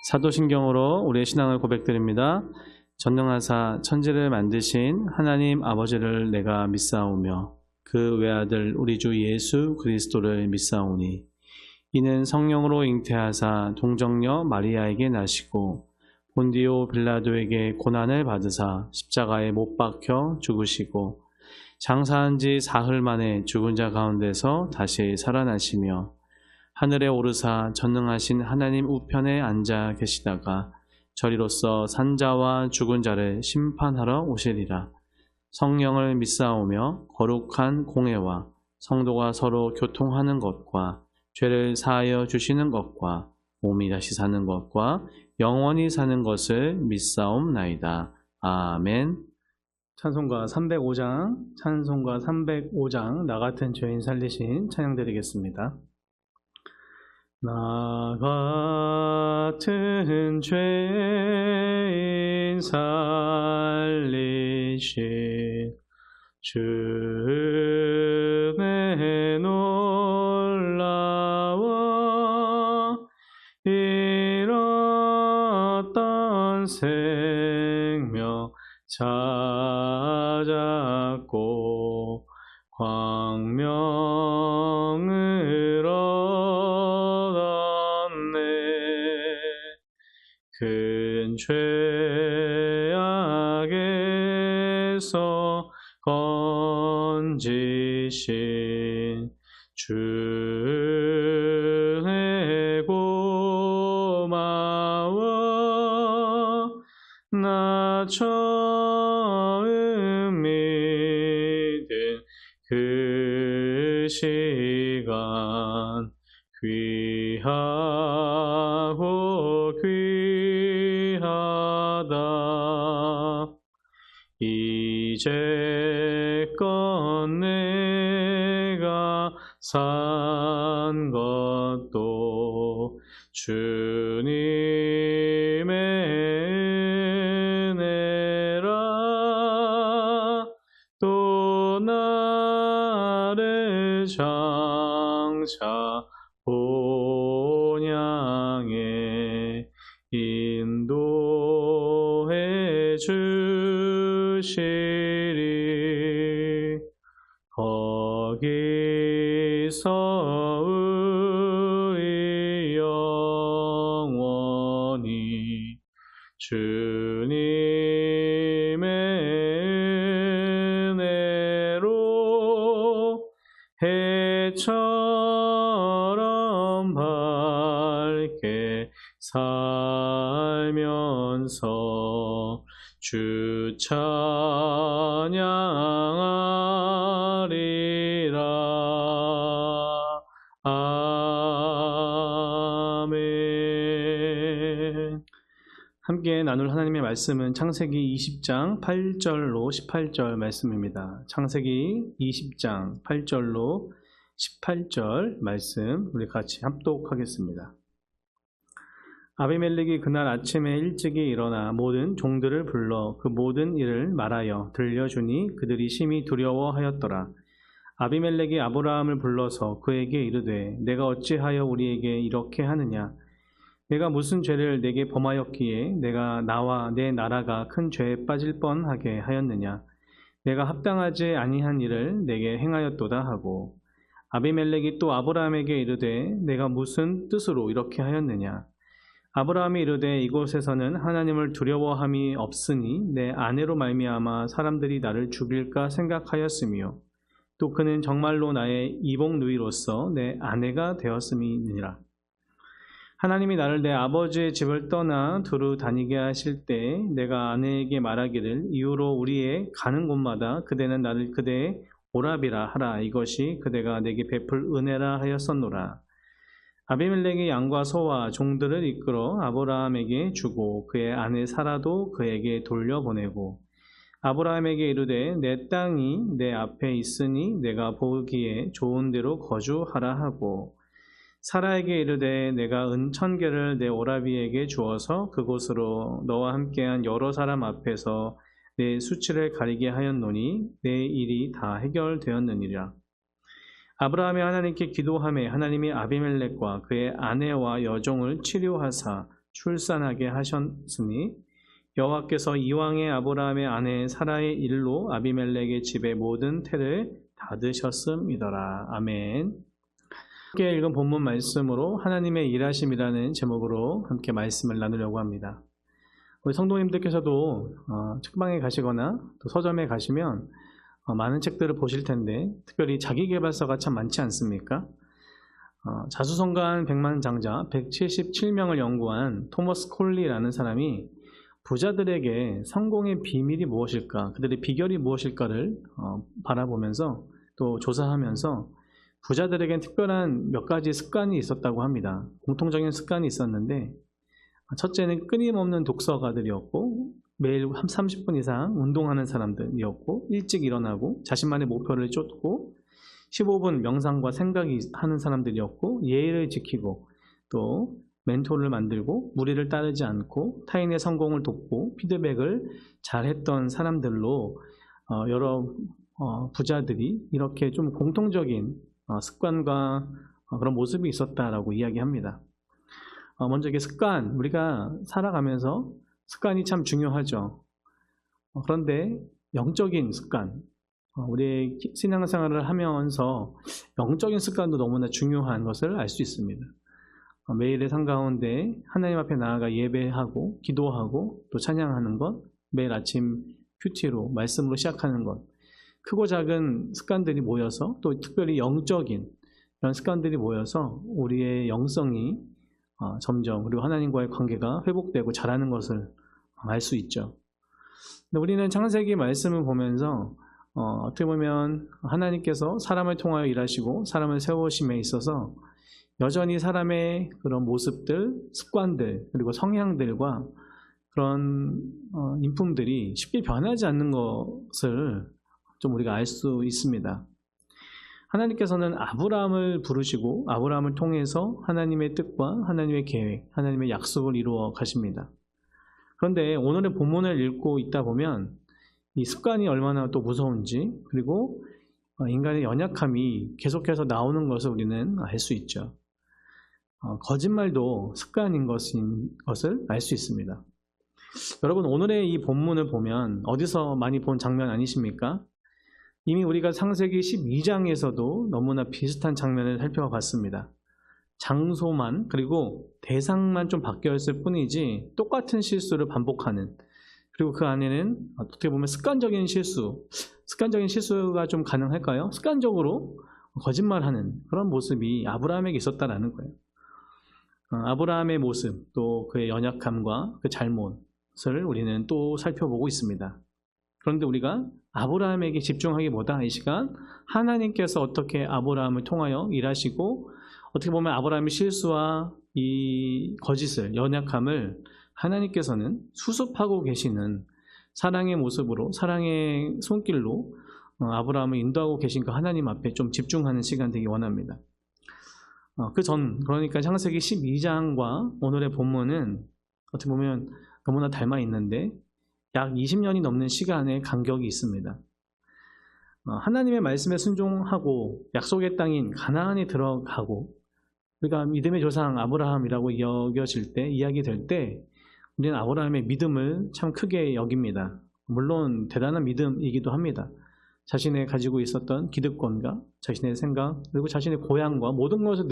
사도신경으로 우리의 신앙을 고백드립니다. 전능하사 천지를 만드신 하나님 아버지를 내가 믿사오며 그 외아들 우리 주 예수 그리스도를 믿사오니 이는 성령으로 잉태하사 동정녀 마리아에게 나시고 본디오 빌라도에게 고난을 받으사 십자가에 못 박혀 죽으시고 장사한 지 사흘 만에 죽은 자 가운데서 다시 살아나시며 하늘에 오르사 전능하신 하나님 우편에 앉아 계시다가 저리로서 산자와 죽은 자를 심판하러 오시리라. 성령을 믿사오며 거룩한 공회와 성도가 서로 교통하는 것과 죄를 사하여 주시는 것과 몸이 다시 사는 것과 영원히 사는 것을 믿사옵나이다. 아멘. 찬송가 305장 나 같은 죄인 살리신 찬양 드리겠습니다. 나 같은 죄인 살리신 주의 놀라워 잃었던 생명 찾았고 광명을 얻었네. 큰 죄악에서 건지신 주의 고마워. 나 처음 믿은 그 시간 귀하고 귀하다. 이제껏 내가 산 것도 주님의 은혜라. 또 나를 장차 본향에 인도해 주시리. 거기서 우리 영원히 주님의 은혜로 해처럼 밝게 살면서 주 찬양하리라. 아멘. 함께 나눌 하나님의 말씀은 창세기 20장 8절로 18절 말씀입니다. 창세기 20장 8절로 18절 말씀 우리 같이 합독하겠습니다. 아비멜렉이 그날 아침에 일찍이 일어나 모든 종들을 불러 그 모든 일을 말하여 들려주니 그들이 심히 두려워하였더라. 아비멜렉이 아브라함을 불러서 그에게 이르되 내가 어찌하여 우리에게 이렇게 하느냐? 내가 무슨 죄를 내게 범하였기에 내가 나와 내 나라가 큰 죄에 빠질 뻔하게 하였느냐? 내가 합당하지 아니한 일을 내게 행하였도다 하고 아비멜렉이 또 아브라함에게 이르되 내가 무슨 뜻으로 이렇게 하였느냐? 아브라함이 이르되 이곳에서는 하나님을 두려워함이 없으니 내 아내로 말미암아 사람들이 나를 죽일까 생각하였으며 또 그는 정말로 나의 이복 누이로서 내 아내가 되었음이니라. 하나님이 나를 내 아버지의 집을 떠나 두루 다니게 하실 때 내가 아내에게 말하기를 이후로 우리의 가는 곳마다 그대는 나를 그대의 오라비라 하라. 이것이 그대가 내게 베풀 은혜라 하였었노라. 아비멜렉이 양과 소와 종들을 이끌어 아브라함에게 주고 그의 아내 사라도 그에게 돌려보내고 아브라함에게 이르되 내 땅이 내 앞에 있으니 내가 보기에 좋은 데로 거주하라 하고 사라에게 이르되 내가 은 1000개를 내 오라비에게 주어서 그곳으로 너와 함께한 여러 사람 앞에서 내 수치를 가리게 하였노니 내 일이 다 해결되었느니라. 아브라함이 하나님께 기도하매 하나님이 아비멜렉과 그의 아내와 여종을 치료하사 출산하게 하셨으니 여호와께서 이왕의 아브라함의 아내 사라의 일로 아비멜렉의 집의 모든 태를 닫으셨음이더라. 아멘. 함께 읽은 본문 말씀으로 하나님의 일하심이라는 제목으로 함께 말씀을 나누려고 합니다. 우리 성도님들께서도 책방에 가시거나 또 서점에 가시면 많은 책들을 보실 텐데 특별히 자기계발서가 참 많지 않습니까? 자수성가한 백만장자 177명을 연구한 토머스 콜리라는 사람이 부자들에게 성공의 비밀이 무엇일까, 그들의 비결이 무엇일까를 바라보면서 또 조사하면서 부자들에겐 특별한 몇 가지 습관이 있었다고 합니다. 공통적인 습관이 있었는데 첫째는 끊임없는 독서가들이었고 매일 30분 이상 운동하는 사람들이었고 일찍 일어나고 자신만의 목표를 쫓고 15분 명상과 생각이 하는 사람들이었고 예의를 지키고 또 멘토를 만들고 무리를 따르지 않고 타인의 성공을 돕고 피드백을 잘했던 사람들로 여러 부자들이 이렇게 좀 공통적인 습관과 그런 모습이 있었다라고 이야기합니다. 먼저 이게 습관, 우리가 살아가면서 습관이 참 중요하죠. 그런데 영적인 습관, 우리의 신앙생활을 하면서 영적인 습관도 너무나 중요한 것을 알 수 있습니다. 매일의 삶 가운데 하나님 앞에 나아가 예배하고 기도하고 또 찬양하는 것, 매일 아침 큐티로 말씀으로 시작하는 것, 크고 작은 습관들이 모여서 또 특별히 영적인 이런 습관들이 모여서 우리의 영성이 점점 그리고 하나님과의 관계가 회복되고 자라는 것을 알 수 있죠. 근데 우리는 창세기 말씀을 보면서 어떻게 보면 하나님께서 사람을 통하여 일하시고 사람을 세우심에 있어서 여전히 사람의 그런 모습들, 습관들, 그리고 성향들과 그런 인품들이 쉽게 변하지 않는 것을 좀 우리가 알 수 있습니다. 하나님께서는 아브라함을 부르시고 아브라함을 통해서 하나님의 뜻과 하나님의 계획, 하나님의 약속을 이루어 가십니다. 그런데 오늘의 본문을 읽고 있다 보면 이 습관이 얼마나 또 무서운지 그리고 인간의 연약함이 계속해서 나오는 것을 우리는 알 수 있죠. 거짓말도 습관인 것을 알 수 있습니다. 여러분, 오늘의 이 본문을 보면 어디서 많이 본 장면 아니십니까? 이미 우리가 창세기 12장에서도 너무나 비슷한 장면을 살펴봤습니다. 장소만 그리고 대상만 좀 바뀌었을 뿐이지 똑같은 실수를 반복하는, 그리고 그 안에는 어떻게 보면 습관적인 실수가 좀 가능할까요? 습관적으로 거짓말하는 그런 모습이 아브라함에게 있었다라는 거예요. 아브라함의 모습, 또 그의 연약함과 그 잘못을 우리는 또 살펴보고 있습니다. 그런데 우리가 아브라함에게 집중하기보다 이 시간 하나님께서 어떻게 아브라함을 통하여 일하시고 어떻게 보면 아브라함의 실수와 이 거짓을, 연약함을 하나님께서는 수습하고 계시는 사랑의 모습으로, 사랑의 손길로 아브라함을 인도하고 계신 그 하나님 앞에 좀 집중하는 시간 되기 원합니다. 그러니까 창세기 12장과 오늘의 본문은 어떻게 보면 너무나 닮아 있는데 약 20년이 넘는 시간의 간격이 있습니다. 하나님의 말씀에 순종하고 약속의 땅인 가나안에 들어가고 우리가 믿음의 조상 아브라함이라고 이야기될 때 우리는 아브라함의 믿음을 참 크게 여깁니다. 물론 대단한 믿음이기도 합니다. 자신의 가지고 있었던 기득권과 자신의 생각 그리고 자신의 고향과 모든 것을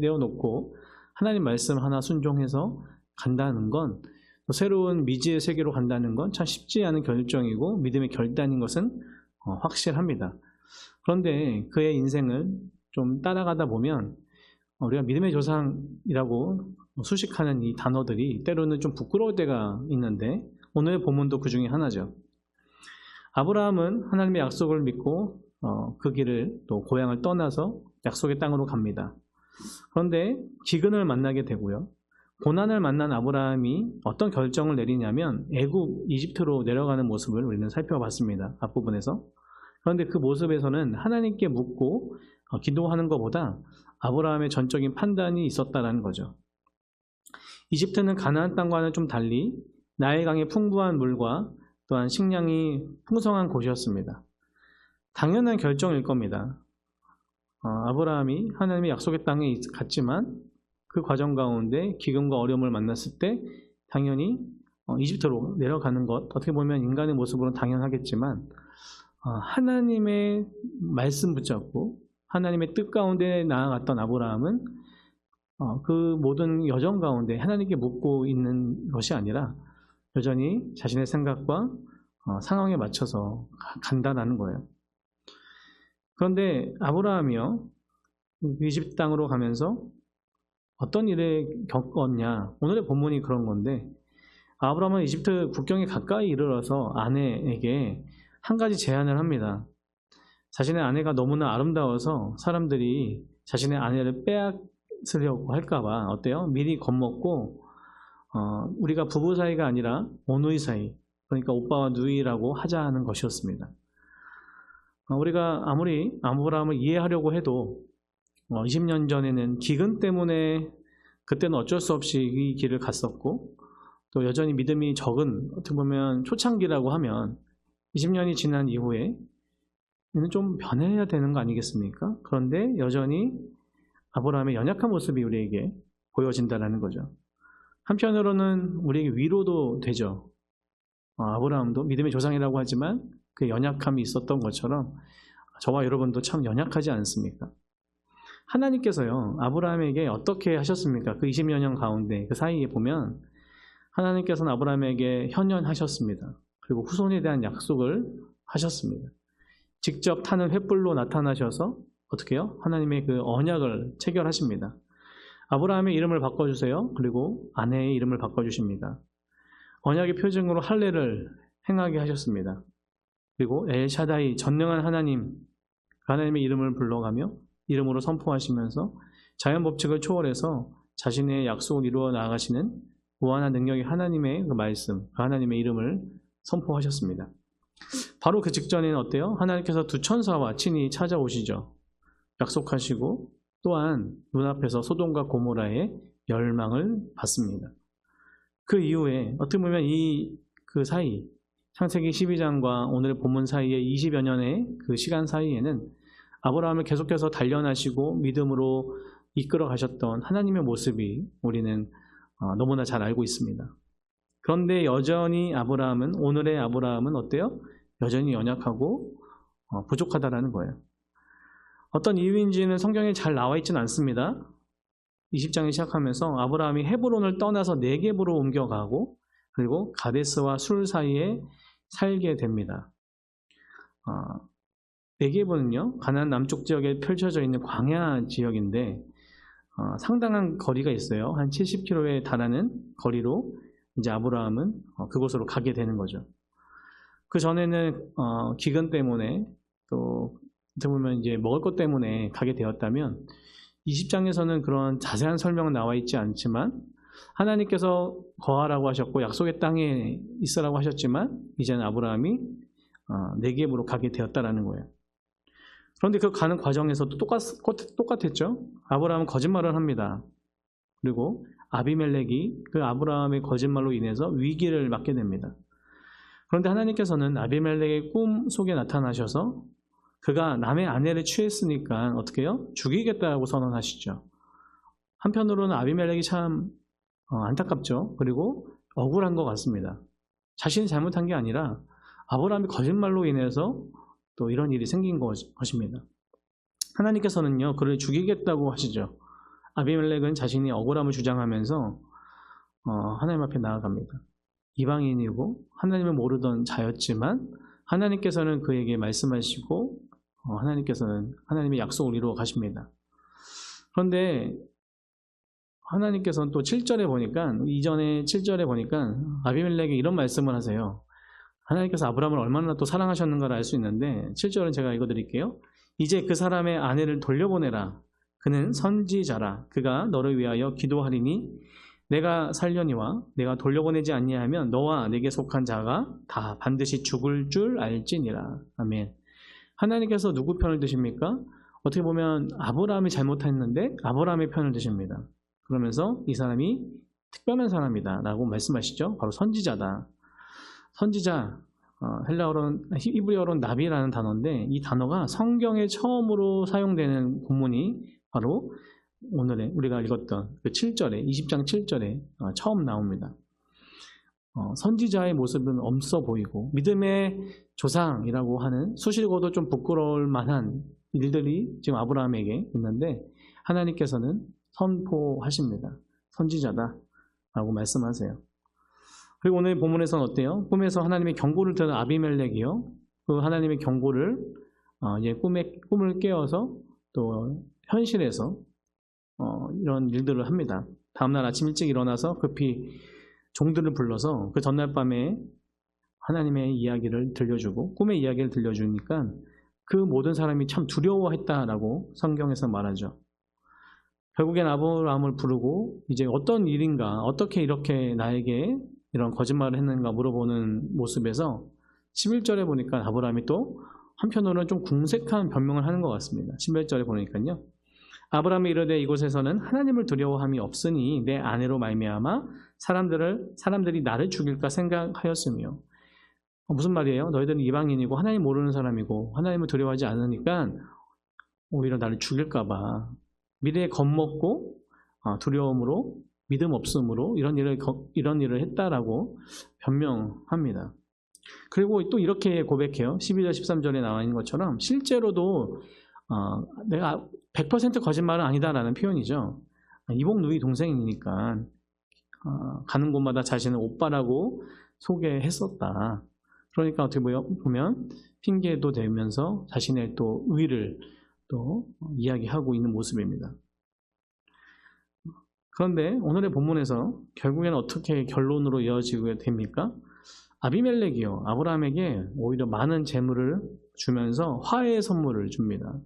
내어놓고 하나님 말씀 하나 순종해서 간다는 건, 새로운 미지의 세계로 간다는 건 참 쉽지 않은 결정이고 믿음의 결단인 것은 확실합니다. 그런데 그의 인생을 좀 따라가다 보면 우리가 믿음의 조상이라고 수식하는 이 단어들이 때로는 좀 부끄러울 때가 있는데 오늘의 본문도 그 중에 하나죠. 아브라함은 하나님의 약속을 믿고 그 길을 또 고향을 떠나서 약속의 땅으로 갑니다. 그런데 기근을 만나게 되고요. 고난을 만난 아브라함이 어떤 결정을 내리냐면 애굽, 이집트로 내려가는 모습을 우리는 살펴봤습니다. 앞부분에서. 그런데 그 모습에서는 하나님께 묻고 기도하는 것보다 아브라함의 전적인 판단이 있었다는 거죠. 이집트는 가나안 땅과는 좀 달리 나일강의 풍부한 물과 또한 식량이 풍성한 곳이었습니다. 당연한 결정일 겁니다. 아브라함이 하나님의 약속의 땅에 갔지만 그 과정 가운데 기근과 어려움을 만났을 때 당연히 이집트로 내려가는 것, 어떻게 보면 인간의 모습으로는 당연하겠지만 하나님의 말씀 붙잡고 하나님의 뜻 가운데 나아갔던 아브라함은 그 모든 여정 가운데 하나님께 묻고 있는 것이 아니라 여전히 자신의 생각과 상황에 맞춰서 간다는 거예요. 그런데 아브라함이요, 이집트 땅으로 가면서 어떤 일을 겪었냐, 오늘의 본문이 그런 건데, 아브라함은 이집트 국경에 가까이 이르러서 아내에게 한 가지 제안을 합니다. 자신의 아내가 너무나 아름다워서 사람들이 자신의 아내를 빼앗으려고 할까봐 어때요? 미리 겁먹고 우리가 부부 사이가 아니라 오누이 사이, 그러니까 오빠와 누이라고 하자는 것이었습니다. 우리가 아무리 아브라함을 이해하려고 해도 20년 전에는 기근 때문에 그때는 어쩔 수 없이 이 길을 갔었고, 또 여전히 믿음이 적은, 어떻게 보면 초창기라고 하면 20년이 지난 이후에 이는 좀 변해야 되는 거 아니겠습니까? 그런데 여전히 아브라함의 연약한 모습이 우리에게 보여진다는 거죠. 한편으로는 우리에게 위로도 되죠. 아브라함도 믿음의 조상이라고 하지만 그 연약함이 있었던 것처럼 저와 여러분도 참 연약하지 않습니까? 하나님께서요, 아브라함에게 어떻게 하셨습니까? 그 20여 년 가운데 그 사이에 보면 하나님께서는 아브라함에게 현현하셨습니다. 그리고 후손에 대한 약속을 하셨습니다. 직접 타는 횃불로 나타나셔서 어떻게 해요? 하나님의 그 언약을 체결하십니다. 아브라함의 이름을 바꿔주세요. 그리고 아내의 이름을 바꿔주십니다. 언약의 표징으로 할례를 행하게 하셨습니다. 그리고 엘샤다이, 전능한 하나님, 하나님의 이름을 불러가며 이름으로 선포하시면서 자연 법칙을 초월해서 자신의 약속을 이루어 나아가시는 무한한 능력의 하나님의 그 말씀, 그 하나님의 이름을 선포하셨습니다. 바로 그 직전에는 어때요? 하나님께서 두 천사와 친히 찾아오시죠. 약속하시고 또한 눈앞에서 소돔과 고모라의 멸망을 받습니다. 그 이후에 어떻게 보면 그 사이, 창세기 12장과 오늘의 본문 사이에 20여 년의 그 시간 사이에는 아브라함을 계속해서 단련하시고 믿음으로 이끌어 가셨던 하나님의 모습이 우리는 너무나 잘 알고 있습니다. 그런데 여전히 오늘의 아브라함은 어때요? 여전히 연약하고 부족하다라는 거예요. 어떤 이유인지는 성경에 잘 나와 있지는 않습니다. 20장이 시작하면서 아브라함이 헤브론을 떠나서 네겝으로 옮겨가고 그리고 가데스와 술 사이에 살게 됩니다. 네겝은요, 가나안 남쪽 지역에 펼쳐져 있는 광야 지역인데 상당한 거리가 있어요. 한 70km에 달하는 거리로 이제 아브라함은 그곳으로 가게 되는 거죠. 그 전에는 기근 때문에 또 어떻게 보면 이제 먹을 것 때문에 가게 되었다면 20장에서는 그런 자세한 설명은 나와 있지 않지만 하나님께서 거하라고 하셨고 약속의 땅에 있으라고 하셨지만 이제는 아브라함이 네겝으로 가게 되었다라는 거예요. 그런데 그 가는 과정에서도 똑같았죠. 아브라함은 거짓말을 합니다. 그리고 아비멜렉이 그 아브라함의 거짓말로 인해서 위기를 맞게 됩니다. 그런데 하나님께서는 아비멜렉의 꿈 속에 나타나셔서 그가 남의 아내를 취했으니까 어떻게 해요? 죽이겠다고 선언하시죠. 한편으로는 아비멜렉이 참 안타깝죠. 그리고 억울한 것 같습니다. 자신이 잘못한 게 아니라 아브라함이 거짓말로 인해서 또 이런 일이 생긴 것입니다. 하나님께서는요, 그를 죽이겠다고 하시죠. 아비멜렉은 자신이 억울함을 주장하면서 하나님 앞에 나아갑니다. 이방인이고 하나님을 모르던 자였지만 하나님께서는 그에게 말씀하시고 하나님께서는 하나님의 약속을 이루어 가십니다. 그런데 하나님께서는 또 7절에 보니까, 이전에 7절에 보니까 아비멜렉이 이런 말씀을 하세요. 하나님께서 아브라함을 얼마나 또 사랑하셨는가를 알 수 있는데 7절은 제가 읽어드릴게요. 이제 그 사람의 아내를 돌려보내라. 그는 선지자라. 그가 너를 위하여 기도하리니 내가 살려니와 내가 돌려보내지 아니하면 너와 내게 속한 자가 다 반드시 죽을 줄 알지니라. 아멘. 하나님께서 누구 편을 드십니까? 어떻게 보면 아브라함이 잘못했는데 아브라함의 편을 드십니다. 그러면서 이 사람이 특별한 사람이다 라고 말씀하시죠. 바로 선지자다. 선지자, 헬라어로는, 히브리어로는 나비라는 단어인데 이 단어가 성경에 처음으로 사용되는 구문이 바로 오늘에 우리가 읽었던 그 7절에 20장 7절에 처음 나옵니다. 선지자의 모습은 없어 보이고 믿음의 조상이라고 하는 수식어도 좀 부끄러울 만한 일들이 지금 아브라함에게 있는데 하나님께서는 선포하십니다. 선지자다라고 말씀하세요. 그리고 오늘 본문에서는 어때요? 꿈에서 하나님의 경고를 들은 아비멜렉이요. 그 하나님의 경고를 꿈을 깨어서 또 현실에서 이런 일들을 합니다. 다음날 아침 일찍 일어나서 급히 종들을 불러서 그 전날 밤에 하나님의 이야기를 들려주고 꿈의 이야기를 들려주니까 그 모든 사람이 참 두려워했다라고 성경에서 말하죠. 결국엔 아브라함을 부르고 이제 어떤 일인가, 어떻게 이렇게 나에게 이런 거짓말을 했는가 물어보는 모습에서 11절에 보니까 아브라함이 또 한편으로는 좀 궁색한 변명을 하는 것 같습니다. 11절에 보니까요. 아브라함이 이르되 이곳에서는 하나님을 두려워함이 없으니 내 아내로 말미암아 사람들이 나를 죽일까 생각하였으며 무슨 말이에요? 너희들은 이방인이고 하나님 모르는 사람이고 하나님을 두려워하지 않으니까 오히려 나를 죽일까 봐 미래에 겁먹고 두려움으로 믿음 없음으로 이런 일을 했다라고 변명합니다. 그리고 또 이렇게 고백해요. 12절 13절에 나와 있는 것처럼 실제로도 내가 100% 거짓말은 아니다라는 표현이죠. 이복 누이 동생이니까 가는 곳마다 자신을 오빠라고 소개했었다. 그러니까 어떻게 보면 핑계도 대면서 자신의 또 의를 또 이야기하고 있는 모습입니다. 그런데 오늘의 본문에서 결국에는 어떻게 결론으로 이어지게 됩니까? 아비멜렉이요. 아브라함에게 오히려 많은 재물을 주면서 화해의 선물을 줍니다.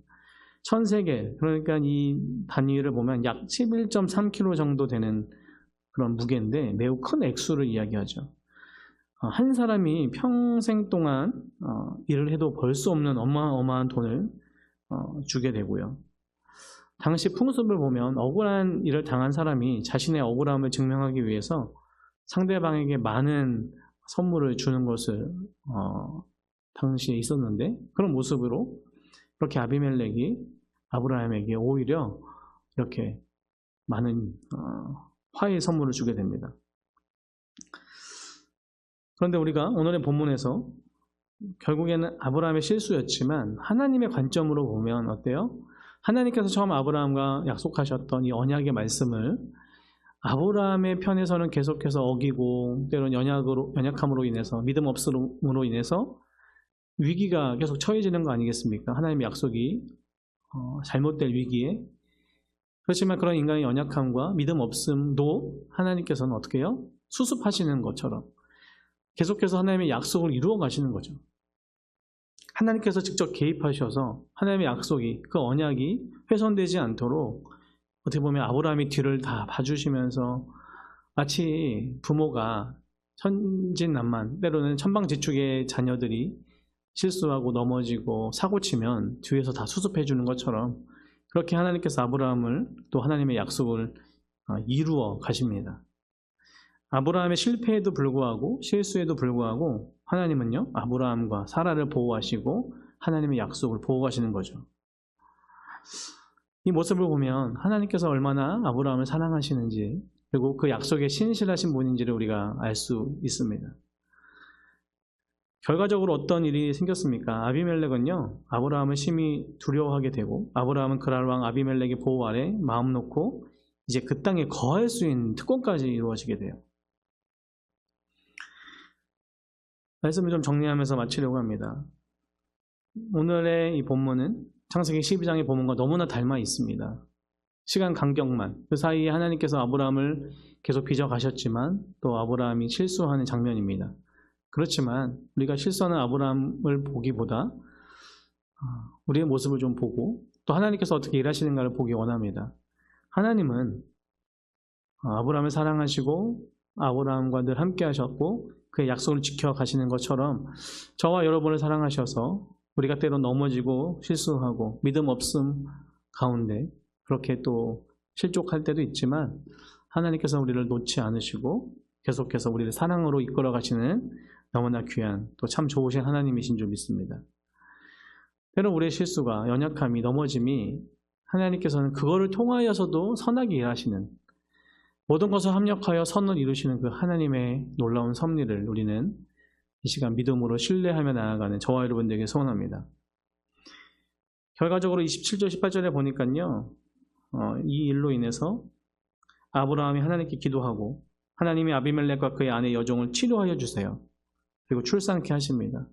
1000세겔, 그러니까 이 단위를 보면 약 11.3kg 정도 되는 그런 무게인데 매우 큰 액수를 이야기하죠. 한 사람이 평생 동안 일을 해도 벌 수 없는 어마어마한 돈을 주게 되고요. 당시 풍습을 보면 억울한 일을 당한 사람이 자신의 억울함을 증명하기 위해서 상대방에게 많은 선물을 주는 것을 당시에 있었는데 그런 모습으로 그렇게 아비멜렉이 아브라함에게 오히려 이렇게 많은 화해의 선물을 주게 됩니다. 그런데 우리가 오늘의 본문에서 결국에는 아브라함의 실수였지만 하나님의 관점으로 보면 어때요? 하나님께서 처음 아브라함과 약속하셨던 이 언약의 말씀을 아브라함의 편에서는 계속해서 어기고 때로는 연약함으로 인해서 믿음 없음으로 인해서 위기가 계속 처해지는 거 아니겠습니까? 하나님의 약속이 잘못될 위기에. 그렇지만 그런 인간의 연약함과 믿음 없음도 하나님께서는 어떻게 해요? 수습하시는 것처럼 계속해서 하나님의 약속을 이루어 가시는 거죠. 하나님께서 직접 개입하셔서 하나님의 약속이, 그 언약이 훼손되지 않도록 어떻게 보면 아브라함이 뒤를 다 봐주시면서 마치 부모가 천진난만, 때로는 천방지축의 자녀들이 실수하고 넘어지고 사고치면 뒤에서 다 수습해 주는 것처럼 그렇게 하나님께서 아브라함을 또 하나님의 약속을 이루어 가십니다. 아브라함의 실패에도 불구하고 실수에도 불구하고 하나님은요 아브라함과 사라를 보호하시고 하나님의 약속을 보호하시는 거죠. 이 모습을 보면 하나님께서 얼마나 아브라함을 사랑하시는지 그리고 그 약속에 신실하신 분인지를 우리가 알 수 있습니다. 결과적으로 어떤 일이 생겼습니까? 아비멜렉은요 아브라함을 심히 두려워하게 되고 아브라함은 그랄 왕 아비멜렉의 보호 아래 마음 놓고 이제 그 땅에 거할 수 있는 특권까지 이루어지게 돼요. 말씀을 좀 정리하면서 마치려고 합니다. 오늘의 이 본문은 창세기 12장의 본문과 너무나 닮아 있습니다. 시간 간격만, 그 사이에 하나님께서 아브라함을 계속 빚어가셨지만 또 아브라함이 실수하는 장면입니다. 그렇지만 우리가 실수하는 아브라함을 보기보다 우리의 모습을 좀 보고 또 하나님께서 어떻게 일하시는가를 보기 원합니다. 하나님은 아브라함을 사랑하시고 아브라함과 늘 함께 하셨고 그의 약속을 지켜가시는 것처럼 저와 여러분을 사랑하셔서 우리가 때로 넘어지고 실수하고 믿음 없음 가운데 그렇게 또 실족할 때도 있지만 하나님께서 우리를 놓지 않으시고 계속해서 우리를 사랑으로 이끌어 가시는 너무나 귀한 또 참 좋으신 하나님이신 줄 믿습니다. 때로 우리의 실수가 연약함이 넘어짐이 하나님께서는 그거를 통하여서도 선하게 일하시는, 모든 것을 합력하여 선을 이루시는 그 하나님의 놀라운 섭리를 우리는 이 시간 믿음으로 신뢰하며 나아가는 저와 여러분들에게 소원합니다. 결과적으로 27절 18절에 보니까요, 이 일로 인해서 아브라함이 하나님께 기도하고 하나님이 아비멜렉과 그의 아내 여종을 치료하여 주세요. 그리고 출산케 하십니다.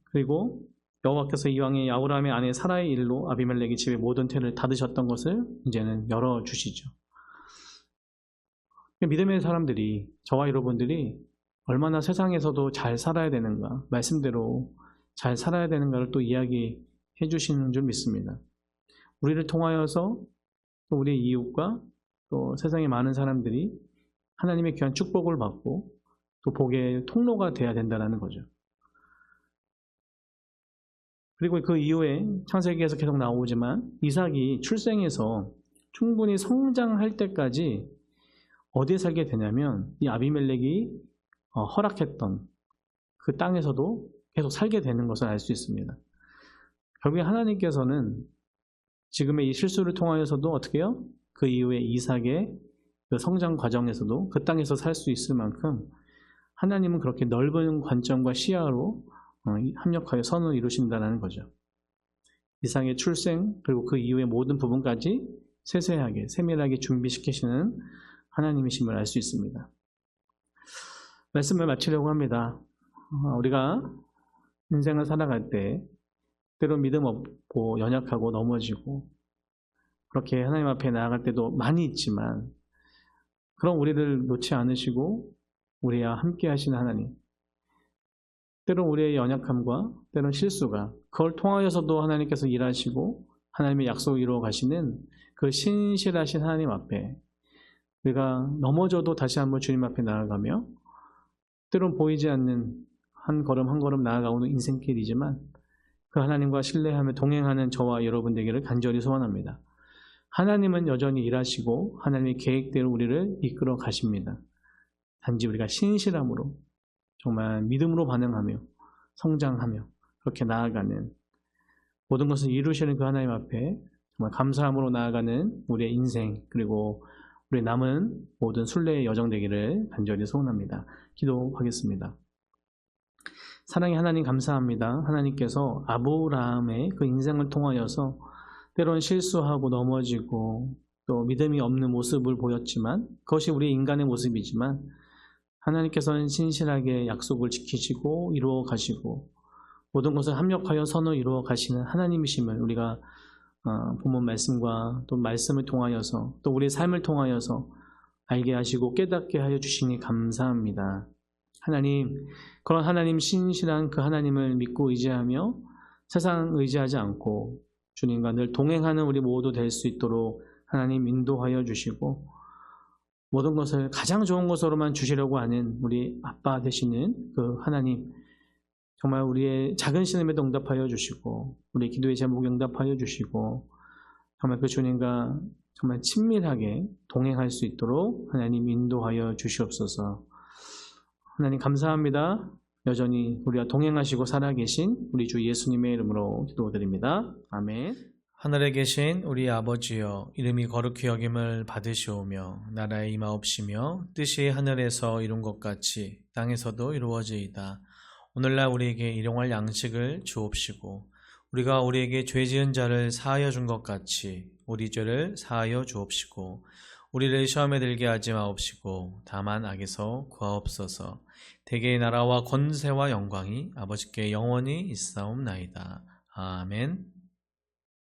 그리고 여호와께서 이왕에 아브라함의 아내 사라의 일로 아비멜렉이 집의 모든 태를 닫으셨던 것을 이제는 열어주시죠. 믿음의 사람들이, 저와 여러분들이 얼마나 세상에서도 잘 살아야 되는가, 말씀대로 잘 살아야 되는가를 또 이야기해 주시는 줄 믿습니다. 우리를 통하여서 또 우리의 이웃과 또 세상의 많은 사람들이 하나님의 귀한 축복을 받고 또 복의 통로가 되어야 된다는 거죠. 그리고 그 이후에 창세기에서 계속 나오지만 이삭이 출생해서 충분히 성장할 때까지 어디에 살게 되냐면 이 아비멜렉이 허락했던 그 땅에서도 계속 살게 되는 것을 알 수 있습니다. 결국에 하나님께서는 지금의 이 실수를 통하여서도 어떻게 해요? 그 이후에 이삭의 그 성장 과정에서도 그 땅에서 살 수 있을 만큼 하나님은 그렇게 넓은 관점과 시야로 합력하여 선을 이루신다는 거죠. 이삭의 출생 그리고 그 이후의 모든 부분까지 세세하게 세밀하게 준비시키시는 하나님이심을 알 수 있습니다. 말씀을 마치려고 합니다. 우리가 인생을 살아갈 때 때로 믿음 없고 연약하고 넘어지고 그렇게 하나님 앞에 나아갈 때도 많이 있지만 그런 우리를 놓지 않으시고 우리와 함께 하시는 하나님, 때론 우리의 연약함과 때론 실수가 그걸 통하여서도 하나님께서 일하시고 하나님의 약속을 이루어 가시는 그 신실하신 하나님 앞에 우리가 넘어져도 다시 한번 주님 앞에 나아가며 때론 보이지 않는 한 걸음 한 걸음 나아가는 인생길이지만 그 하나님과 신뢰하며 동행하는 저와 여러분 되기를 간절히 소원합니다. 하나님은 여전히 일하시고 하나님의 계획대로 우리를 이끌어 가십니다. 단지 우리가 신실함으로 정말 믿음으로 반응하며 성장하며 그렇게 나아가는 모든 것을 이루시는 그 하나님 앞에 정말 감사함으로 나아가는 우리의 인생 그리고 우리 남은 모든 순례의 여정 되기를 간절히 소원합니다. 기도하겠습니다. 사랑의 하나님 감사합니다. 하나님께서 아브라함의 그 인생을 통하여서 때론 실수하고 넘어지고 또 믿음이 없는 모습을 보였지만 그것이 우리 인간의 모습이지만 하나님께서는 신실하게 약속을 지키시고 이루어 가시고 모든 것을 합력하여 선을 이루어 가시는 하나님이심을 우리가 본문 말씀과 또 말씀을 통하여서 또 우리의 삶을 통하여서 알게 하시고 깨닫게 하여 주시니 감사합니다. 하나님, 그런 하나님 신실한 그 하나님을 믿고 의지하며 세상 의지하지 않고 주님과 늘 동행하는 우리 모두 될 수 있도록 하나님 인도하여 주시고 모든 것을 가장 좋은 것으로만 주시려고 하는 우리 아빠 되시는 그 하나님, 정말 우리의 작은 신음에도 응답하여 주시고 우리 기도의 제목 응답하여 주시고 정말 그 주님과 정말 친밀하게 동행할 수 있도록 하나님 인도하여 주시옵소서. 하나님 감사합니다. 여전히 우리와 동행하시고 살아계신 우리 주 예수님의 이름으로 기도드립니다. 아멘. 하늘에 계신 우리 아버지여, 이름이 거룩히 여김을 받으시오며 나라에 임하옵시며 뜻이 하늘에서 이룬 것 같이 땅에서도 이루어지이다. 오늘날 우리에게 일용할 양식을 주옵시고 우리가 우리에게 죄 지은 자를 사하여 준 것 같이 우리 죄를 사하여 주옵시고 우리를 시험에 들게 하지 마옵시고 다만 악에서 구하옵소서. 대개의 나라와 권세와 영광이 아버지께 영원히 있사옵나이다. 아멘.